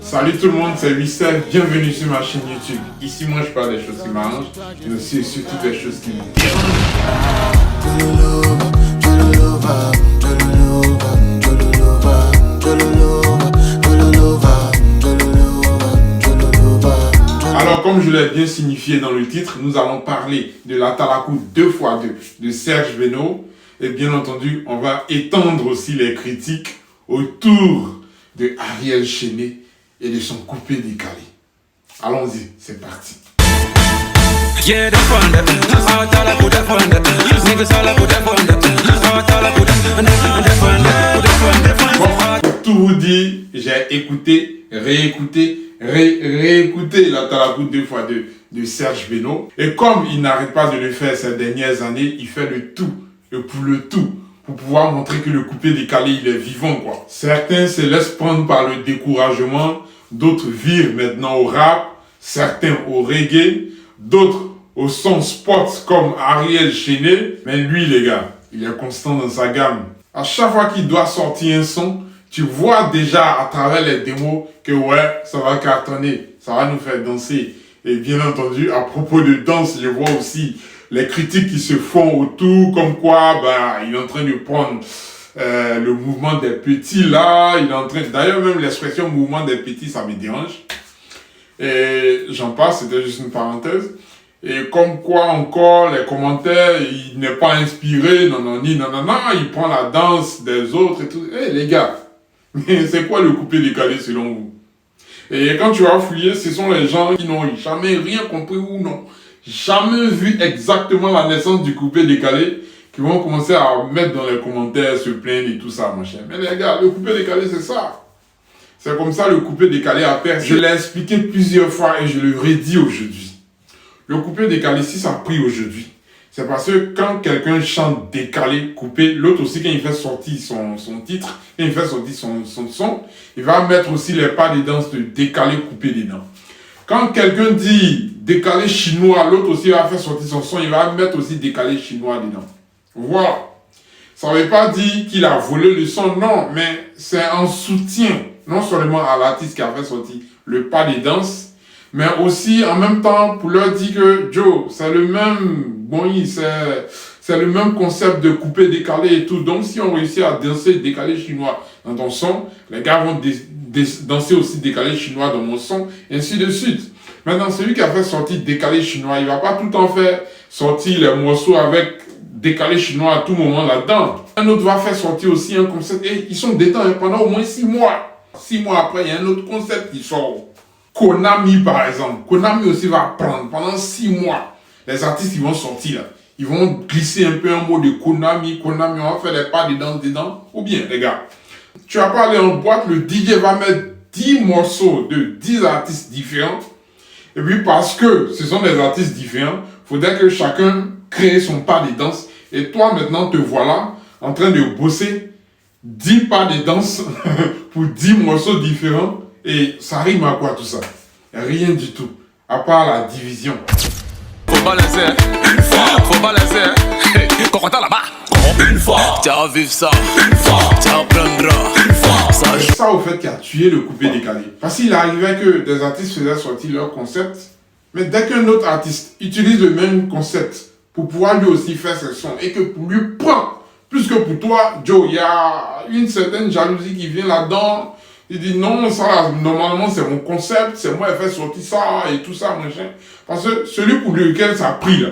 Salut tout le monde, c'est Wissel, bienvenue sur ma chaîne YouTube. Ici, moi, je parle des choses qui m'arrangent, mais aussi surtout des choses qui me dérangent. Alors, comme je l'ai bien signifié dans le titre, nous allons parler de la Talakou 2x2 de Serge Beno. Et bien entendu, on va étendre aussi les critiques autour de Ariel Chéné et de son coupé décalé. Allons-y, c'est parti. Bon, pour tout vous dire, j'ai écouté, réécouté la Talakou 2x2 de Serge Beno. Et comme il n'arrête pas de le faire ces dernières années, il fait le tout, et pour le tout, pour pouvoir montrer que le coupé décalé, il est vivant, quoi. Certains se laissent prendre par le découragement, d'autres virent maintenant au rap, certains au reggae, d'autres au son spot comme Ariel Chéné. Mais lui, les gars, il est constant dans sa gamme. À chaque fois qu'il doit sortir un son, tu vois déjà à travers les démos que ouais, ça va cartonner, ça va nous faire danser. Et bien entendu, à propos de danse, je vois aussi les critiques qui se font autour, comme quoi il est en train de prendre le mouvement des petits là, il est en train, d'ailleurs même l'expression mouvement des petits, ça me dérange. Et j'en passe, c'était juste une parenthèse. Et comme quoi encore, les commentaires, il n'est pas inspiré, non, il prend la danse des autres et tout. Eh les gars, mais c'est quoi le coupé décalé selon vous? Et quand tu vas fouiller, ce sont les gens qui n'ont jamais rien compris ou non jamais vu exactement la naissance du coupé décalé, qui vont commencer à mettre dans les commentaires, se plaindre et tout ça, machin. Mais les gars, le coupé décalé, c'est ça. C'est comme ça le coupé décalé a percé. Je l'ai expliqué plusieurs fois et je le redis aujourd'hui. Le coupé décalé, si ça a pris aujourd'hui, c'est parce que quand quelqu'un chante décalé, coupé, l'autre aussi, quand il fait sortir son titre, quand il fait sortir son son, il va mettre aussi les pas de danse de décalé coupé dedans. Quand quelqu'un dit décalé chinois, l'autre aussi va faire sortir son son, il va mettre aussi décalé chinois dedans. Voilà. Ça ne veut pas dire qu'il a volé le son, non, mais c'est en soutien, non seulement à l'artiste qui a fait sortir le pas de danse, mais aussi en même temps pour leur dire que Joe, c'est le même, c'est le même concept de coupé décalé et tout. Donc si on réussit à danser décalé chinois dans ton son, les gars vont danser aussi décalé chinois dans mon son, et ainsi de suite. Maintenant, celui qui a fait sortir décalé chinois, il va pas tout le temps faire sortir les morceaux avec décalé chinois à tout moment là-dedans. Un autre va faire sortir aussi un concept, et ils sont dedans pendant au moins 6 mois. 6 mois après, il y a un autre concept qui sort. Konami par exemple. Konami aussi va prendre pendant 6 mois. Les artistes, ils vont sortir là. Ils vont glisser un peu un mot de Konami, on va faire les pas dedans. Ou bien, les gars, tu vas pas aller en boîte, le DJ va mettre 10 morceaux de 10 artistes différents. Et puis parce que ce sont des artistes différents, il faudrait que chacun crée son pas de danse. Et toi maintenant te voilà en train de bosser 10 pas de danse pour 10 morceaux différents. Et ça rime à quoi tout ça? Rien du tout. À part la division. Faut pas laisser, faut pas laisser. Quand on est là-bas, une fois, tu vas vivre ça, une fois, tu apprendras, une fois. C'est ça au fait qui a tué le coupé décalé. Parce qu'il arrivait que des artistes faisaient sortir leur concept, mais dès qu'un autre artiste utilise le même concept pour pouvoir lui aussi faire ses sons et que pour lui prendre, plus que pour toi, Joe, il y a une certaine jalousie qui vient là-dedans. Il dit non, ça, normalement, c'est mon concept, c'est moi qui ai fait sortir ça et tout ça, machin. Parce que celui pour lequel ça a pris, là,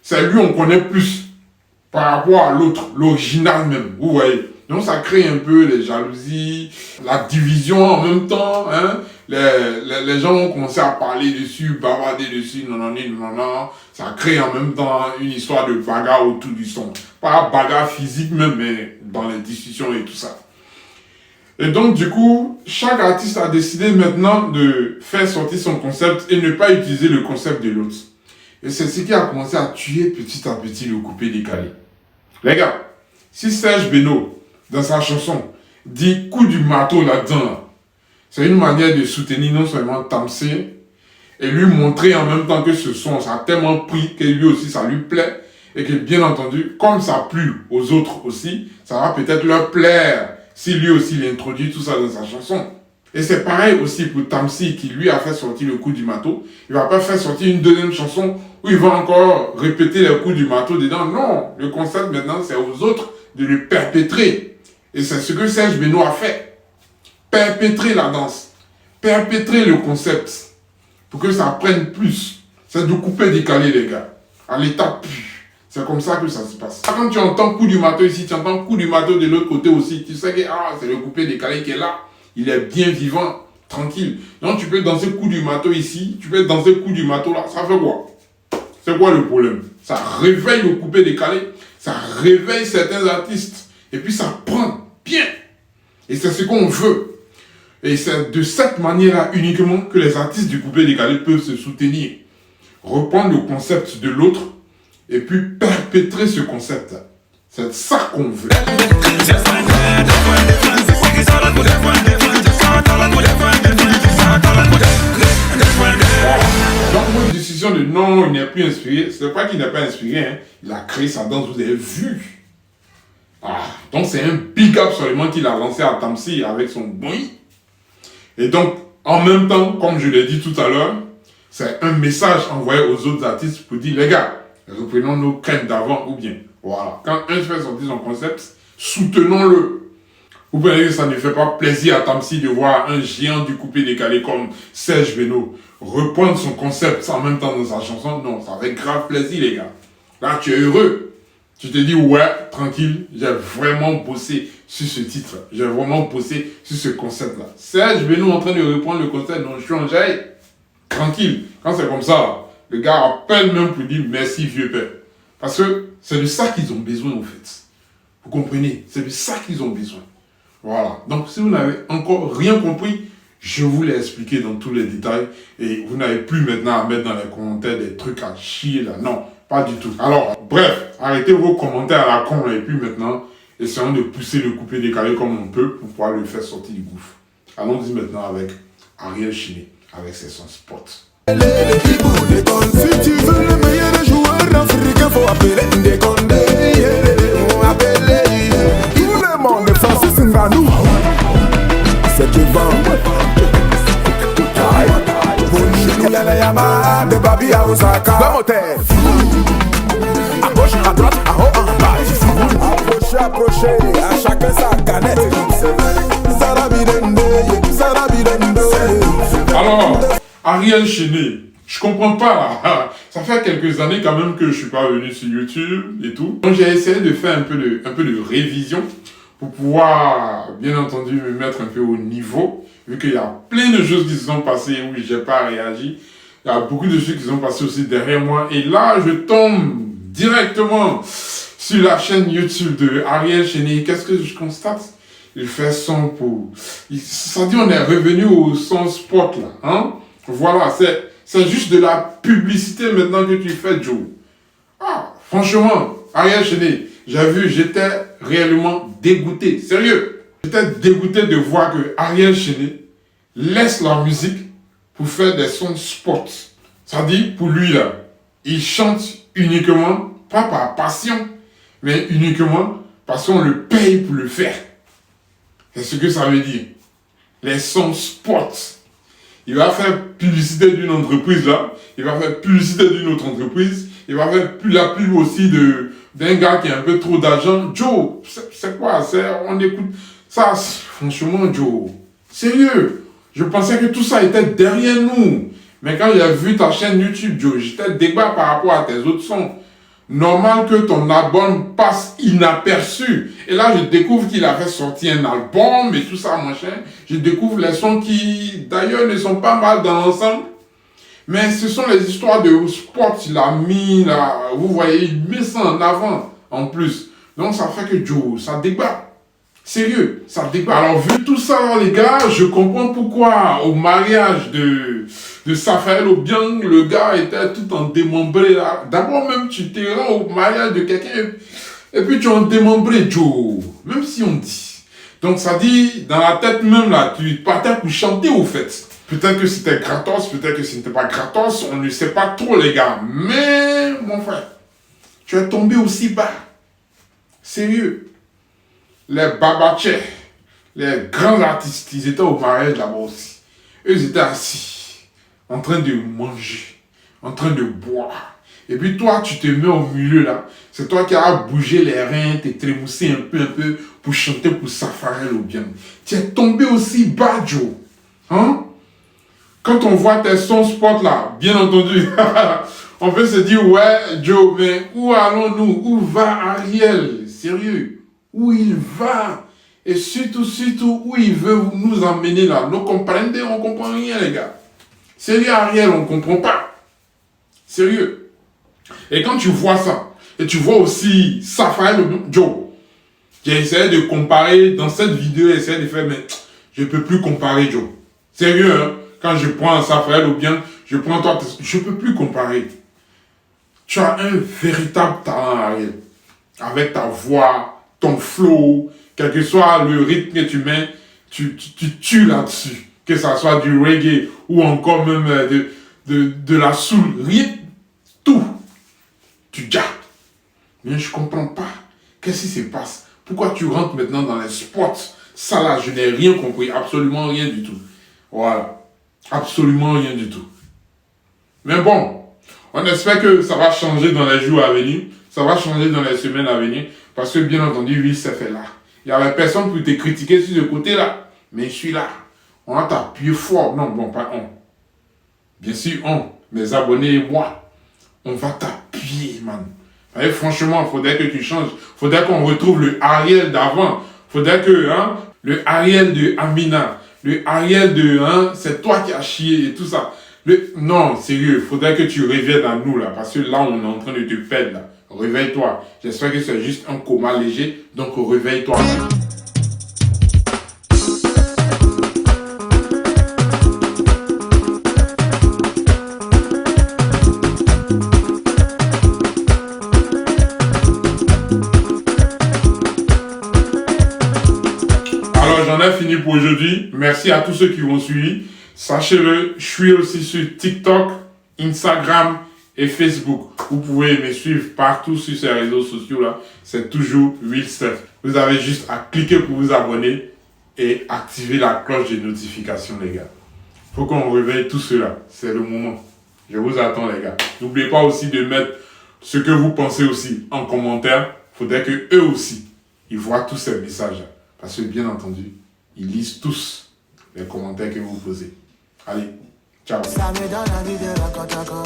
c'est lui, on connaît plus par rapport à l'autre, l'original même, vous voyez. Donc, ça crée un peu les jalousies, la division en même temps, hein. Les gens vont commencer à parler dessus, bavarder dessus, non. Ça crée en même temps une histoire de bagarre autour du son. Pas bagarre physique même, mais dans les discussions et tout ça. Et donc, du coup, chaque artiste a décidé maintenant de faire sortir son concept et ne pas utiliser le concept de l'autre. Et c'est ce qui a commencé à tuer petit à petit le coupé décalé. Les gars, si Serge Beno, dans sa chanson, dit coup du marteau là-dedans, c'est une manière de soutenir non seulement Tamsé, et lui montrer en même temps que ce son, ça a tellement pris que lui aussi ça lui plaît, et que bien entendu, comme ça a plu aux autres aussi, ça va peut-être leur plaire si lui aussi il introduit tout ça dans sa chanson. Et c'est pareil aussi pour Tamsi qui lui a fait sortir le coup du marteau. Il va pas faire sortir une deuxième chanson où il va encore répéter le coup du marteau dedans. Non, le concept maintenant c'est aux autres de le perpétrer. Et c'est ce que Serge Benoît a fait. Perpétrer la danse. Perpétrer le concept. Pour que ça prenne plus. C'est de couper décaler les gars. À l'état pur. C'est comme ça que ça se passe. Quand tu entends coup du marteau ici, tu entends coup du marteau de l'autre côté aussi. Tu sais que c'est le coupé décalé qui est là. Il est bien vivant, tranquille. Donc tu peux danser coup du marteau ici, tu peux danser coup du marteau là. Ça fait quoi? C'est quoi le problème? Ça réveille le coupé décalé. Ça réveille certains artistes. Et puis ça prend bien. Et c'est ce qu'on veut. Et c'est de cette manière-là uniquement que les artistes du coupé décalé peuvent se soutenir. Reprendre le concept de l'autre et puis perpétrer ce concept. C'est ça qu'on veut. Donc, votre décision de non, il n'est plus inspiré, ce n'est pas qu'il n'est pas inspiré, hein. Il a créé sa danse, vous avez vu. Donc, c'est un big up seulement qu'il a lancé à Tamsi avec son bruit. Et donc, en même temps, comme je l'ai dit tout à l'heure, c'est un message envoyé aux autres artistes pour dire, les gars, reprenons nos crêtes d'avant ou bien. Voilà. Quand un fait sortir son concept, soutenons-le. Vous voyez que ça ne fait pas plaisir à Tamsi de voir un géant du coupé décalé comme Serge Benoît reprendre son concept en même temps dans sa chanson. Non, ça fait grave plaisir, les gars. Là, tu es heureux. Tu te dis, ouais, tranquille, j'ai vraiment bossé sur ce titre. J'ai vraiment bossé sur ce concept-là. Serge Benoît en train de reprendre le concept, non, je suis en jaille. Tranquille. Quand c'est comme ça, le gars appelle même pour dire merci, vieux père. Parce que c'est de ça qu'ils ont besoin, en fait. Vous comprenez? C'est de ça qu'ils ont besoin. Voilà. Donc, si vous n'avez encore rien compris, je vous l'ai expliqué dans tous les détails. Et vous n'avez plus maintenant à mettre dans les commentaires des trucs à chier là. Non, pas du tout. Alors, bref, arrêtez vos commentaires à la con là. Et puis maintenant, essayons de pousser le coupé décalé comme on peut pour pouvoir le faire sortir du gouffre. Allons-y maintenant avec Ariel Chéné, avec ses sons spot. Si tu veux le meilleur joueur africain, faut appeler Ndékondé. Tout le monde est Francis Ngannou. C'est devant. Bonjour, Yana Yama, de Babi à Osaka. Le moteur. À gauche, à droite, à haut, en bas. Approchez, approchez, à chacun sa canette. Alors, Ariel Chéné, je comprends pas là. Ça fait quelques années quand même que je suis pas venu sur YouTube et tout. Donc j'ai essayé de faire un peu de révision pour pouvoir, bien entendu, me mettre un peu au niveau. Vu qu'il y a plein de choses qui se sont passées où j'ai pas réagi. Il y a beaucoup de choses qui sont passées aussi derrière moi. Et là, je tombe directement sur la chaîne YouTube de Ariel Chéné. Qu'est-ce que je constate? Il fait son pour... Ça dit on est revenu au son spot là. Hein? Voilà, c'est juste de la publicité maintenant que tu fais, Joe. Franchement, Ariel Chéné, j'ai vu, j'étais réellement dégoûté. Sérieux. J'étais dégoûté de voir que Ariel Chéné laisse la musique pour faire des sons spots. Ça dit, pour lui là, il chante uniquement, pas par passion, mais uniquement parce qu'on le paye pour le faire. C'est ce que ça veut dire. Les sons spots. Il va faire publicité d'une entreprise là, il va faire publicité d'une autre entreprise, il va faire la pub aussi d'un gars qui a un peu trop d'argent. Joe, c'est quoi? On écoute ça, franchement, Joe. Sérieux, je pensais que tout ça était derrière nous. Mais quand j'ai vu ta chaîne YouTube, Joe, j'étais débat par rapport à tes autres sons. Normal que ton album passe inaperçu. Et là, je découvre qu'il a fait sortir un album et tout ça, machin. Je découvre les sons qui, d'ailleurs, ne sont pas mal dans l'ensemble. Mais ce sont les histoires de sport qu'il a mis, là. Vous voyez, il met ça en avant, en plus. Donc, ça fait que Joe, ça débat. Sérieux, ça débat. Alors, vu tout ça, les gars, je comprends pourquoi, au mariage de Safael Obiang, le gars était tout en démembré là. D'abord même, tu te rends au mariage de quelqu'un et puis tu es en démembré, Joe. Même si on dit. Donc ça dit, dans la tête même là, tu partais pour chanter au fait. Peut-être que c'était gratos, peut-être que ce n'était pas gratos, on ne sait pas trop les gars. Mais, mon frère, tu es tombé aussi bas. Sérieux. Les babachés, les grands artistes, ils étaient au mariage là-bas aussi. Eux, ils étaient assis, en train de manger, en train de boire. Et puis toi, tu te mets au milieu là. C'est toi qui as bougé les reins, t'es trémoussé un peu pour chanter pour Safari Obiang. Tu es tombé aussi bas, Joe. Hein? Quand on voit tes sons spot là, bien entendu, on peut se dire, ouais, Joe, mais où allons-nous? Où va Ariel? Sérieux? Où il va? Et surtout, où il veut nous emmener là? Nous comprenons, on comprend rien, les gars. Sérieux, Ariel, on comprend pas. Sérieux. Et quand tu vois ça, et tu vois aussi Safari Joe, j'ai essayé de comparer dans cette vidéo, j'ai essayé de faire, mais je peux plus comparer, Joe. Sérieux, hein? Quand je prends Safari Obiang, je prends toi, je peux plus comparer. Tu as un véritable talent, Ariel. Avec ta voix, ton flow, quel que soit le rythme que tu mets, tu tues là-dessus. Que ça soit du reggae ou encore même de la soul, rien, tout. Tu jappes. Mais je comprends pas. Qu'est-ce qui se passe? Pourquoi tu rentres maintenant dans les spots? Ça là, je n'ai rien compris. Absolument rien du tout. Voilà. Absolument rien du tout. Mais bon, on espère que ça va changer dans les jours à venir. Ça va changer dans les semaines à venir. Parce que bien entendu, oui, ça fait là. Il n'y avait personne pour te critiquer sur ce côté-là. Mais je suis là. On va t'appuyer fort. Non, bon, pas on. Bien sûr, on. Mes abonnés et moi. On va t'appuyer, man. Et franchement, il faudrait que tu changes. Il faudrait qu'on retrouve le Ariel d'avant. Il faudrait que, hein, le Ariel de Amina. Le Ariel de, hein, c'est toi qui as chié et tout ça. Non, sérieux, il faudrait que tu reviennes à nous, là. Parce que là, on est en train de te perdre, là. Réveille-toi. J'espère que c'est juste un coma léger. Donc, réveille-toi. Alors, j'en ai fini pour aujourd'hui. Merci à tous ceux qui m'ont suivi. Sachez-le, je suis aussi sur TikTok, Instagram et Facebook. Vous pouvez me suivre partout sur ces réseaux sociaux-là. C'est toujours Will Steph. Vous avez juste à cliquer pour vous abonner et activer la cloche de notification, les gars. Faut qu'on réveille tout cela. C'est le moment. Je vous attends, les gars. N'oubliez pas aussi de mettre ce que vous pensez aussi en commentaire. Faudrait que eux aussi, ils voient tous ces messages-là. Parce que, bien entendu, ils lisent tous les commentaires que vous posez. Allez, ciao. Ça me donne envie de la kotoko.